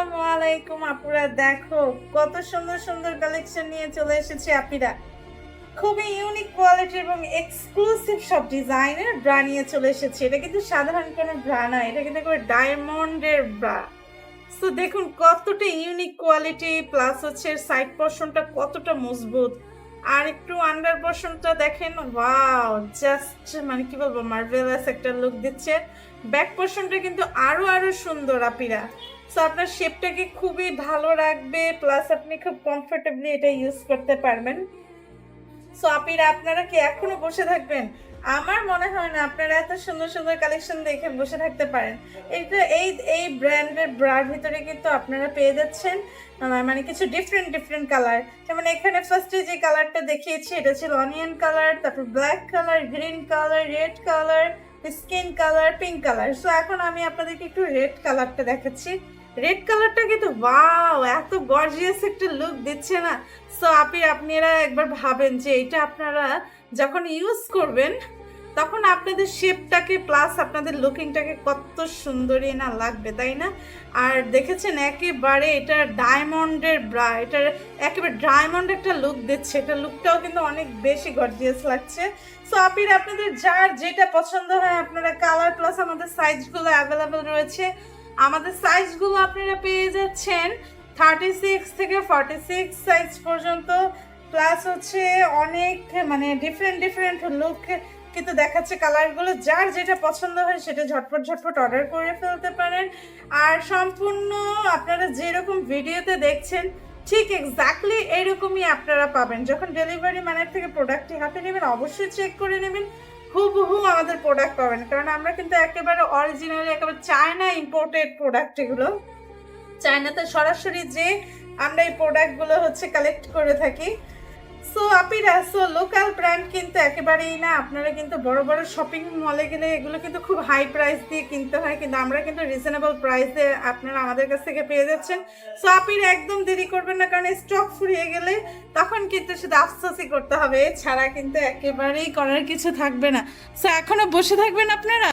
আসসালামু আলাইকুম আপুরা, দেখো কত সুন্দর সুন্দর কালেকশন নিয়ে চলে এসেছে আপিরা। খুবই ইউনিক কোয়ালিটি এবং এক্সক্লুসিভ সব ডিজাইনের ব্রা নিয়ে চলে এসেছে। এটা কিন্তু সাধারণ কোনো ব্রা না, এটা কিন্তু ডায়মন্ডের ব্রা। তো দেখুন কতটা ইউনিক কোয়ালিটি, প্লাস হচ্ছে সাইড পোর্শনটা কতটা মজবুত, আর একটু আন্ডার পোর্শনটা দেখেন, ওয়াও জাস্ট মানে কি বলবো, মার্ভেলাস একটা লুক দিচ্ছে। ব্যাক পোর্শনটা কিন্তু আরো আরো সুন্দর আপিরা। সো আপনার শেপটাকে খুবই ভালো রাখবে, প্লাস আপনি খুব কমফোর্টেবলি এটা ইউজ করতে পারবেন। সো আপিরা, আপনারা কি এখনো বসে থাকবেন? আমার মনে হয় না, আপনারা এত সুন্দর সুন্দর কালেকশন দেখে বসে থাকতে পারেন। এইটা এই এই ব্র্যান্ডের ব্রার ভিতরে কিন্তু আপনারা পেয়ে যাচ্ছেন মানে কিছু ডিফারেন্ট ডিফারেন্ট কালার। যেমন এখানে ফার্স্টে যে কালারটা দেখিয়েছি এটা ছিল অনিয়ন কালার, তারপর black colour, green colour, red colour, skin colour, pink colour. So এখন আমি আপনাদেরকে একটু রেড কালারটা দেখাচ্ছি। রেড কালারটা কিন্তু ওয়াও, এত গর্জিয়াস একটা লুক দিচ্ছে না। সো আপনারা একবার ভাবেন যে এটা আপনারা যখন ইউজ করবেন তখন আপনাদের শেপটাকে প্লাস আপনাদের লুকিংটাকে কত সুন্দরই না লাগবে, তাই না? আর দেখেছেন একেবারে এটা ডায়মন্ডের ব্রা, এটার একেবারে ডায়মন্ড একটা লুক দিচ্ছে। এটা লুকটাও কিন্তু অনেক বেশি গর্জিয়াস লাগছে। সো আপনাদের যার যেটা পছন্দ হয় আপনারা কালার প্লাস আমাদের সাইজগুলো অ্যাভেলেবেল রয়েছে। আমাদের সাইজগুলো আপনারা পেয়ে যাচ্ছেন 36 থেকে 46 সাইজ পর্যন্ত, প্লাস হচ্ছে অনেক মানে ডিফারেন্ট ডিফারেন্ট লুক কিন্তু দেখাচ্ছে কালারগুলো। যার যেটা পছন্দ হয় সেটা ঝটপট ঝটপট অর্ডার করে ফেলতে পারেন। আর সম্পূর্ণ আপনারা যেরকম ভিডিওতে দেখছেন ঠিক এক্স্যাক্টলি এরকমই আপনারা পাবেন। যখন ডেলিভারি ম্যানের থেকে প্রোডাক্টটি হাতে নেবেন অবশ্যই চেক করে নেবেন, হুবহু আমাদের প্রোডাক্ট পাবেন। কারণ আমরা কিন্তু একেবারে অরিজিনালি একেবারে চায়না ইম্পোর্টেড প্রোডাক্ট, এগুলো চায়নাতে সরাসরি যে আমরা এই প্রোডাক্টগুলো হচ্ছে কালেক্ট করে থাকি। সো আপিরা, সো লোকাল ব্র্যান্ড কিন্তু একেবারেই না। আপনারা কিন্তু বড় বড় শপিং মলে গেলে এগুলো কিন্তু খুব হাই প্রাইস দিয়ে কিনতে হয়, কিন্তু আমরা কিন্তু রিজনেবল প্রাইসে আপনারা আমাদের কাছ থেকে পেয়ে যাচ্ছেন। সো আপিরা একদম দেরি করবেন না, কারণ স্টক ফুরিয়ে গেলে তখন কিন্তু শুধু আফসোসই করতে হবে, ছাড়া কিন্তু একেবারেই করার কিছু থাকবে না। সো এখনো বসে থাকবেন আপনারা।